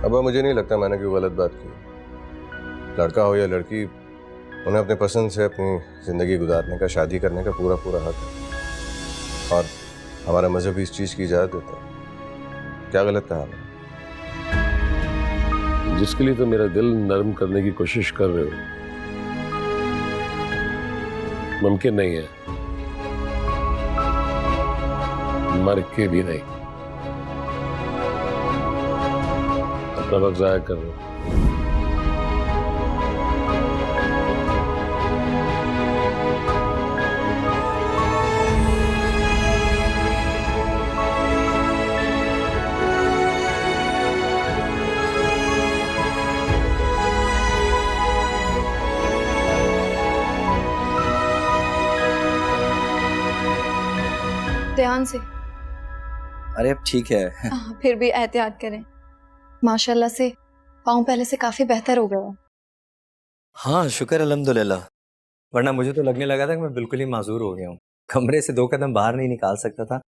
अब मुझे नहीं लगता मैंने कोई गलत बात की। लड़का हो या लड़की, उन्हें अपने पसंद से अपनी ज़िंदगी गुजारने का, शादी करने का पूरा पूरा हक है और हमारा मजहब इस चीज़ की इजाज़त देता है। क्या गलत कहा मैंने? जिसके लिए तो मेरा दिल नरम करने की कोशिश कर रहे हो, मुमकिन नहीं है, मर के भी नहीं। अपना वक्त जाया कर रहे हो। ध्यान से। अरे अब ठीक है। फिर भी एहतियात करें। माशाल्लाह से पाँव पहले से काफी बेहतर हो गया। हाँ शुक्र अल्हम्दुलिल्लाह, वरना मुझे तो लगने लगा था कि मैं बिल्कुल ही माजूर हो गया हूँ। कमरे से 2 कदम बाहर नहीं निकाल सकता था।